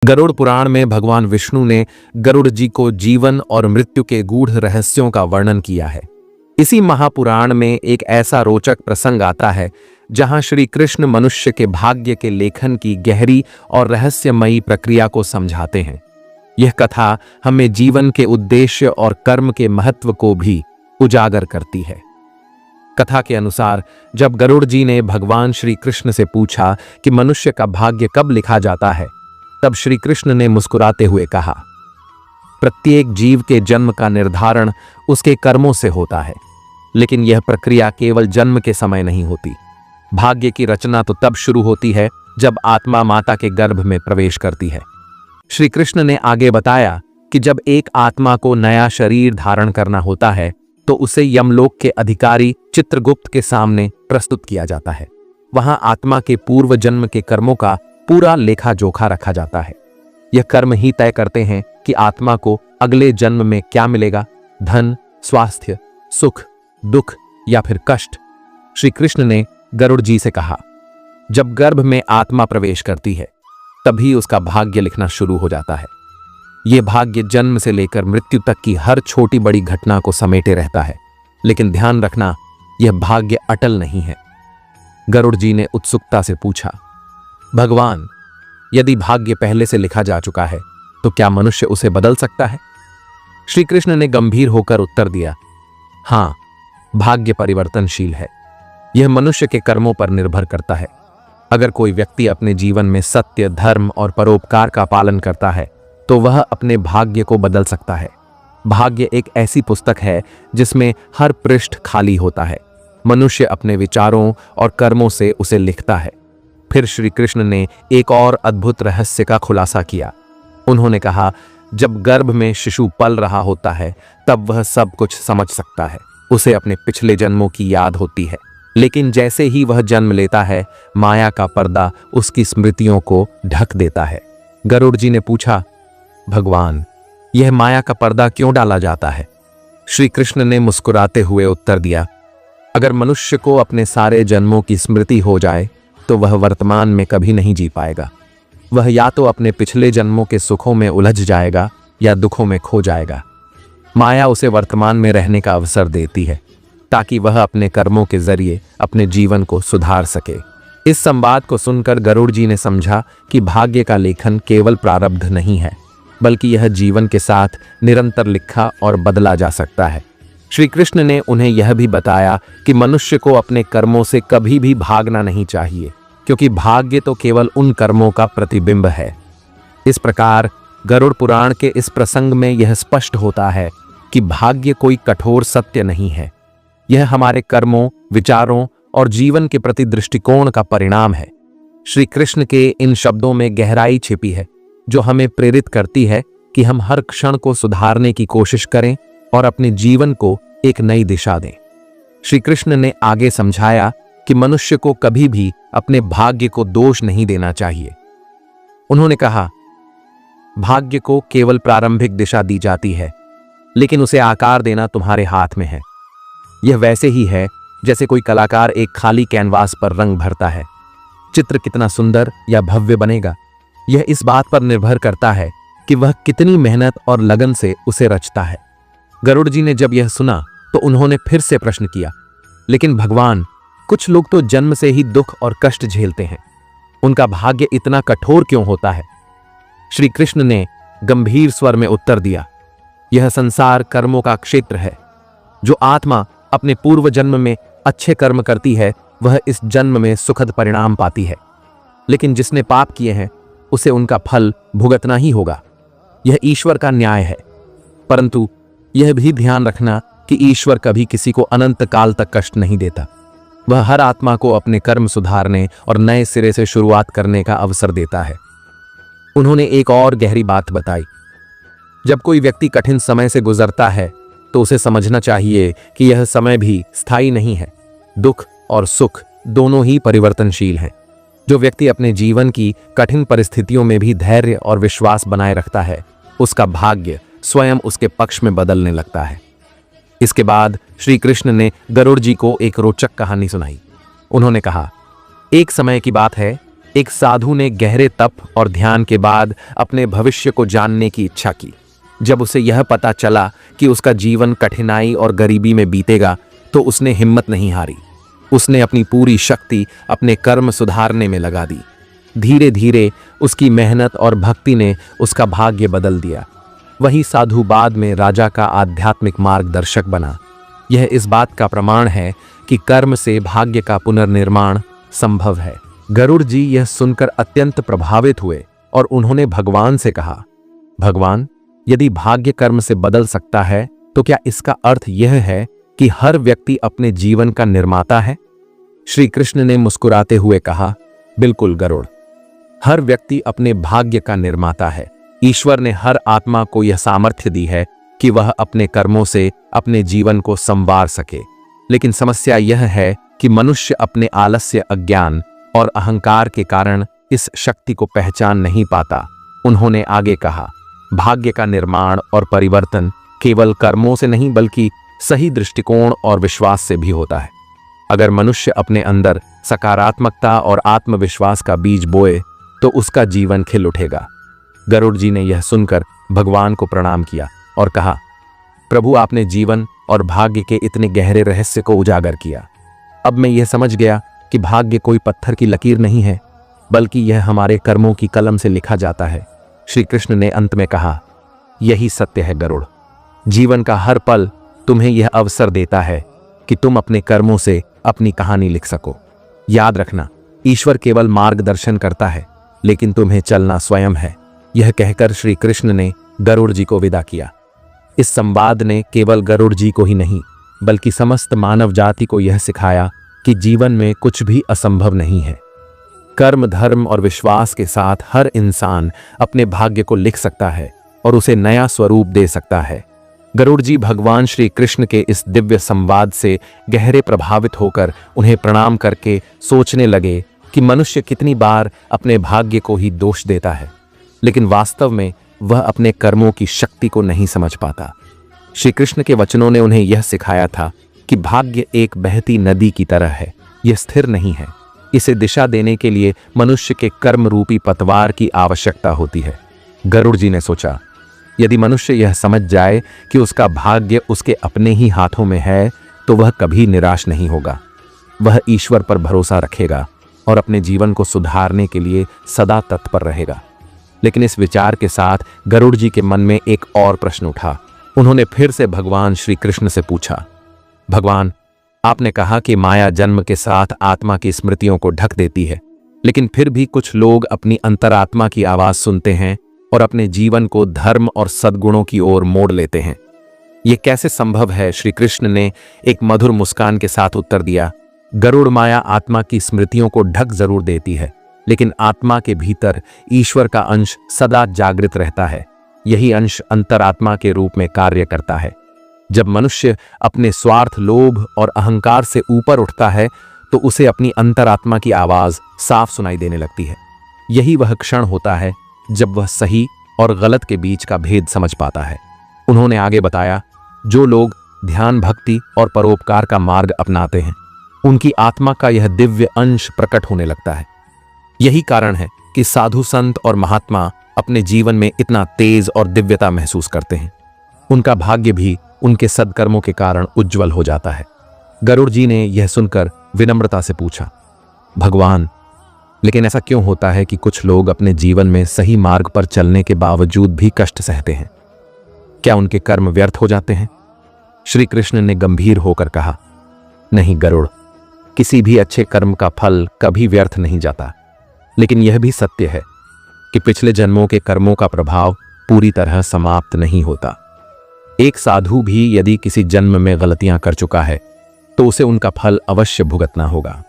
गरुड़ पुराण में भगवान विष्णु ने गरुड़ जी को जीवन और मृत्यु के गूढ़ रहस्यों का वर्णन किया है। इसी महापुराण में एक ऐसा रोचक प्रसंग आता है जहां श्री कृष्ण मनुष्य के भाग्य के लेखन की गहरी और रहस्यमयी प्रक्रिया को समझाते हैं। यह कथा हमें जीवन के उद्देश्य और कर्म के महत्व को भी उजागर करती है। कथा के अनुसार जब गरुड़ जी ने भगवान श्री कृष्ण से पूछा कि मनुष्य का भाग्य कब लिखा जाता है, तब श्री कृष्ण ने मुस्कुराते हुए कहा, प्रत्येक जीव के जन्म का निर्धारण उसके कर्मों से होता है, लेकिन यह प्रक्रिया केवल जन्म के समय नहीं होती। भाग्य की रचना तो तब शुरू होती है जब आत्मा माता के गर्भ में प्रवेश करती है। श्री कृष्ण ने आगे बताया कि जब एक आत्मा को नया शरीर धारण करना होता है तो उसे यमलोक के अधिकारी चित्रगुप्त के सामने प्रस्तुत किया जाता है। वहां आत्मा के पूर्व जन्म के कर्मों का पूरा लेखा जोखा रखा जाता है। यह कर्म ही तय करते हैं कि आत्मा को अगले जन्म में क्या मिलेगा, धन, स्वास्थ्य, सुख, दुख या फिर कष्ट। श्री कृष्ण ने गरुड़ जी से कहा, जब गर्भ में आत्मा प्रवेश करती है तभी उसका भाग्य लिखना शुरू हो जाता है। यह भाग्य जन्म से लेकर मृत्यु तक की हर छोटी बड़ी घटना को समेटे रहता है, लेकिन ध्यान रखना, यह भाग्य अटल नहीं है। गरुड़ जी ने उत्सुकता से पूछा, भगवान, यदि भाग्य पहले से लिखा जा चुका है तो क्या मनुष्य उसे बदल सकता है? श्री कृष्ण ने गंभीर होकर उत्तर दिया, हां, भाग्य परिवर्तनशील है। यह मनुष्य के कर्मों पर निर्भर करता है। अगर कोई व्यक्ति अपने जीवन में सत्य, धर्म और परोपकार का पालन करता है तो वह अपने भाग्य को बदल सकता है। भाग्य एक ऐसी पुस्तक है जिसमें हर पृष्ठ खाली होता है। मनुष्य अपने विचारों और कर्मों से उसे लिखता है। फिर श्री कृष्ण ने एक और अद्भुत रहस्य का खुलासा किया। उन्होंने कहा, जब गर्भ में शिशु पल रहा होता है तब वह सब कुछ समझ सकता है। उसे अपने पिछले जन्मों की याद होती है, लेकिन जैसे ही वह जन्म लेता है, माया का पर्दा उसकी स्मृतियों को ढक देता है। गरुड़ जी ने पूछा, भगवान, यह माया का पर्दा क्यों डाला जाता है? श्री कृष्ण ने मुस्कुराते हुए उत्तर दिया, अगर मनुष्य को अपने सारे जन्मों की स्मृति हो जाए तो वह वर्तमान में कभी नहीं जी पाएगा। वह या तो अपने पिछले जन्मों के सुखों में उलझ जाएगा या दुखों में खो जाएगा। माया उसे वर्तमान में रहने का अवसर देती है ताकि वह अपने कर्मों के जरिए अपने जीवन को सुधार सके। इस संवाद को सुनकर गरुड़ जी ने समझा कि भाग्य का लेखन केवल प्रारब्ध नहीं है, बल्कि यह जीवन के साथ निरंतर लिखा और बदला जा सकता है। श्री कृष्ण ने उन्हें यह भी बताया कि मनुष्य को अपने कर्मों से कभी भी भागना नहीं चाहिए, क्योंकि भाग्य तो केवल उन कर्मों का प्रतिबिंब है। इस प्रकार गरुड़ पुराण के इस प्रसंग में यह स्पष्ट होता है कि भाग्य कोई कठोर सत्य नहीं है। यह हमारे कर्मों, विचारों और जीवन के प्रति दृष्टिकोण का परिणाम है। श्री कृष्ण के इन शब्दों में गहराई छिपी है जो हमें प्रेरित करती है कि हम हर क्षण को सुधारने की कोशिश करें और अपने जीवन को एक नई दिशा दें। श्री कृष्ण ने आगे समझाया कि मनुष्य को कभी भी अपने भाग्य को दोष नहीं देना चाहिए। उन्होंने कहा, भाग्य को केवल प्रारंभिक दिशा दी जाती है, लेकिन उसे आकार देना तुम्हारे हाथ में है। यह वैसे ही है जैसे कोई कलाकार एक खाली कैनवास पर रंग भरता है। चित्र कितना सुंदर या भव्य बनेगा, यह इस बात पर निर्भर करता है कि वह कितनी मेहनत और लगन से उसे रचता है। गरुड़ जी ने जब यह सुना तो उन्होंने फिर से प्रश्न किया, लेकिन भगवान, कुछ लोग तो जन्म से ही दुख और कष्ट झेलते हैं, उनका भाग्य इतना कठोर क्यों होता है? श्री कृष्ण ने गंभीर स्वर में उत्तर दिया, यह संसार कर्मों का क्षेत्र है। जो आत्मा अपने पूर्व जन्म में अच्छे कर्म करती है वह इस जन्म में सुखद परिणाम पाती है, लेकिन जिसने पाप किए हैं उसे उनका फल भुगतना ही होगा। यह ईश्वर का न्याय है। परंतु यह भी ध्यान रखना कि ईश्वर कभी किसी को अनंत काल तक कष्ट नहीं देता। वह हर आत्मा को अपने कर्म सुधारने और नए सिरे से शुरुआत करने का अवसर देता है। उन्होंने एक और गहरी बात बताई, जब कोई व्यक्ति कठिन समय से गुजरता है तो उसे समझना चाहिए कि यह समय भी स्थायी नहीं है। दुख और सुख दोनों ही परिवर्तनशील हैं। जो व्यक्ति अपने जीवन की कठिन परिस्थितियों में भी धैर्य और विश्वास बनाए रखता है, उसका भाग्य स्वयं उसके पक्ष में बदलने लगता है। इसके बाद श्री कृष्ण ने गरुड़ जी को एक रोचक कहानी सुनाई। उन्होंने कहा, एक समय की बात है एक साधु ने गहरे तप और ध्यान के बाद अपने भविष्य को जानने की इच्छा की। जब उसे यह पता चला कि उसका जीवन कठिनाई और गरीबी में बीतेगा तो उसने हिम्मत नहीं हारी। उसने अपनी पूरी शक्ति अपने कर्म सुधारने में लगा दी। धीरे धीरे उसकी मेहनत और भक्ति ने उसका भाग्य बदल दिया। वही साधु बाद में राजा का आध्यात्मिक मार्गदर्शक बना। यह इस बात का प्रमाण है कि कर्म से भाग्य का पुनर्निर्माण संभव है। गरुड़ जी यह सुनकर अत्यंत प्रभावित हुए और उन्होंने भगवान से कहा, भगवान, यदि भाग्य कर्म से बदल सकता है तो क्या इसका अर्थ यह है कि हर व्यक्ति अपने जीवन का निर्माता है? श्री कृष्ण ने मुस्कुराते हुए कहा, बिल्कुल गरुड़, हर व्यक्ति अपने भाग्य का निर्माता है। ईश्वर ने हर आत्मा को यह सामर्थ्य दी है कि वह अपने कर्मों से अपने जीवन को संवार सके। लेकिन समस्या यह है कि मनुष्य अपने आलस्य, अज्ञान और अहंकार के कारण इस शक्ति को पहचान नहीं पाता। उन्होंने आगे कहा, भाग्य का निर्माण और परिवर्तन केवल कर्मों से नहीं बल्कि सही दृष्टिकोण और विश्वास से भी होता है। अगर मनुष्य अपने अंदर सकारात्मकता और आत्मविश्वास का बीज बोए तो उसका जीवन खिल उठेगा। गरुड़ जी ने यह सुनकर भगवान को प्रणाम किया और कहा, प्रभु, आपने जीवन और भाग्य के इतने गहरे रहस्य को उजागर किया। अब मैं यह समझ गया कि भाग्य कोई पत्थर की लकीर नहीं है, बल्कि यह हमारे कर्मों की कलम से लिखा जाता है। श्री कृष्ण ने अंत में कहा, यही सत्य है गरुड़। जीवन का हर पल तुम्हें यह अवसर देता है कि तुम अपने कर्मों से अपनी कहानी लिख सको। याद रखना, ईश्वर केवल मार्गदर्शन करता है, लेकिन तुम्हें चलना स्वयं है। यह कहकर श्री कृष्ण ने गरुड़ जी को विदा किया। इस संवाद ने केवल गरुड़ जी को ही नहीं बल्कि समस्त मानव जाति को यह सिखाया कि जीवन में कुछ भी असंभव नहीं है। कर्म, धर्म और विश्वास के साथ हर इंसान अपने भाग्य को लिख सकता है और उसे नया स्वरूप दे सकता है। गरुड़ जी भगवान श्री कृष्ण के इस दिव्य संवाद से गहरे प्रभावित होकर उन्हें प्रणाम करके सोचने लगे कि मनुष्य कितनी बार अपने भाग्य को ही दोष देता है, लेकिन वास्तव में वह अपने कर्मों की शक्ति को नहीं समझ पाता। श्री कृष्ण के वचनों ने उन्हें यह सिखाया था कि भाग्य एक बहती नदी की तरह है, यह स्थिर नहीं है। इसे दिशा देने के लिए मनुष्य के कर्म रूपी पतवार की आवश्यकता होती है। गरुड़ जी ने सोचा, यदि मनुष्य यह समझ जाए कि उसका भाग्य उसके अपने ही हाथों में है तो वह कभी निराश नहीं होगा। वह ईश्वर पर भरोसा रखेगा और अपने जीवन को सुधारने के लिए सदा तत्पर रहेगा। लेकिन इस विचार के साथ गरुड़ जी के मन में एक और प्रश्न उठा। उन्होंने फिर से भगवान श्री कृष्ण से पूछा, भगवान, आपने कहा कि माया जन्म के साथ आत्मा की स्मृतियों को ढक देती है, लेकिन फिर भी कुछ लोग अपनी अंतरात्मा की आवाज सुनते हैं और अपने जीवन को धर्म और सद्गुणों की ओर मोड़ लेते हैं। यह कैसे संभव है? श्री कृष्ण ने एक मधुर मुस्कान के साथ उत्तर दिया, गरुड़, माया आत्मा की स्मृतियों को ढक जरूर देती है, लेकिन आत्मा के भीतर ईश्वर का अंश सदा जागृत रहता है। यही अंश अंतरात्मा के रूप में कार्य करता है। जब मनुष्य अपने स्वार्थ, लोभ और अहंकार से ऊपर उठता है तो उसे अपनी अंतरात्मा की आवाज साफ सुनाई देने लगती है। यही वह क्षण होता है जब वह सही और गलत के बीच का भेद समझ पाता है। उन्होंने आगे बताया, जो लोग ध्यान, भक्ति और परोपकार का मार्ग अपनाते हैं उनकी आत्मा का यह दिव्य अंश प्रकट होने लगता है। यही कारण है कि साधु, संत और महात्मा अपने जीवन में इतना तेज और दिव्यता महसूस करते हैं। उनका भाग्य भी उनके सद्कर्मों के कारण उज्जवल हो जाता है। गरुड़ जी ने यह सुनकर विनम्रता से पूछा, भगवान, लेकिन ऐसा क्यों होता है कि कुछ लोग अपने जीवन में सही मार्ग पर चलने के बावजूद भी कष्ट सहते हैं? क्या उनके कर्म व्यर्थ हो जाते हैं? श्री कृष्ण ने गंभीर होकर कहा, नहीं गरुड़, किसी भी अच्छे कर्म का फल कभी व्यर्थ नहीं जाता। लेकिन यह भी सत्य है कि पिछले जन्मों के कर्मों का प्रभाव पूरी तरह समाप्त नहीं होता। एक साधु भी यदि किसी जन्म में गलतियां कर चुका है तो उसे उनका फल अवश्य भुगतना होगा।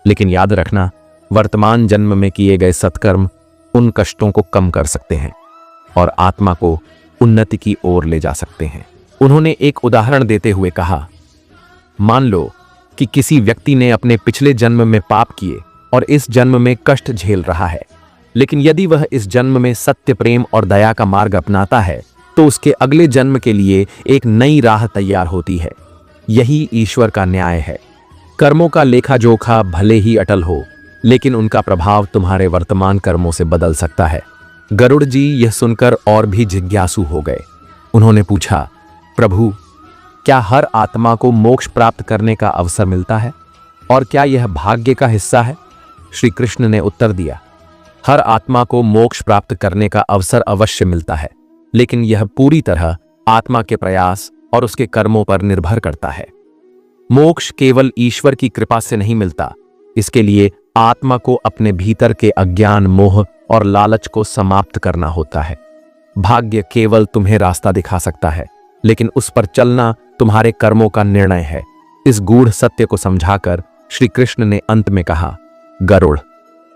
लेकिन याद रखना, वर्तमान जन्म में किए गए सत्कर्म उन कष्टों को कम कर सकते हैं और आत्मा को उन्नति की ओर ले जा सकते हैं। उन्होंने एक उदाहरण देते हुए कहा, मान लो कि किसी व्यक्ति ने अपने पिछले जन्म में पाप किए और इस जन्म में कष्ट झेल रहा है, लेकिन यदि वह इस जन्म में सत्य, प्रेम और दया का मार्ग अपनाता है तो उसके अगले जन्म के लिए एक नई राह तैयार होती है। यही ईश्वर का न्याय है। कर्मों का लेखा जोखा भले ही अटल हो, लेकिन उनका प्रभाव तुम्हारे वर्तमान कर्मों से बदल सकता है। गरुड़ जी यह सुनकर और भी जिज्ञासु हो गए। उन्होंने पूछा, प्रभु, क्या हर आत्मा को मोक्ष प्राप्त करने का अवसर मिलता है और क्या यह भाग्य का हिस्सा है? श्री कृष्ण ने उत्तर दिया, हर आत्मा को मोक्ष प्राप्त करने का अवसर अवश्य मिलता है, लेकिन यह पूरी तरह आत्मा के प्रयास और उसके कर्मों पर निर्भर करता है। मोक्ष केवल ईश्वर की कृपा से नहीं मिलता। इसके लिए आत्मा को अपने भीतर के अज्ञान, मोह और लालच को समाप्त करना होता है। भाग्य केवल तुम्हें रास्ता दिखा सकता है, लेकिन उस पर चलना तुम्हारे कर्मों का निर्णय है। इस गूढ़ सत्य को समझाकर श्री कृष्ण ने अंत में कहा, गरुड़,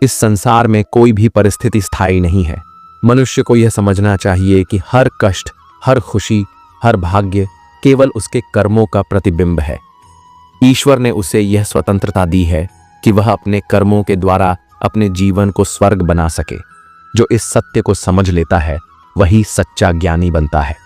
इस संसार में कोई भी परिस्थिति स्थायी नहीं है। मनुष्य को यह समझना चाहिए कि हर कष्ट, हर खुशी, हर भाग्य केवल उसके कर्मों का प्रतिबिंब है। ईश्वर ने उसे यह स्वतंत्रता दी है कि वह अपने कर्मों के द्वारा अपने जीवन को स्वर्ग बना सके। जो इस सत्य को समझ लेता है वही सच्चा ज्ञानी बनता है।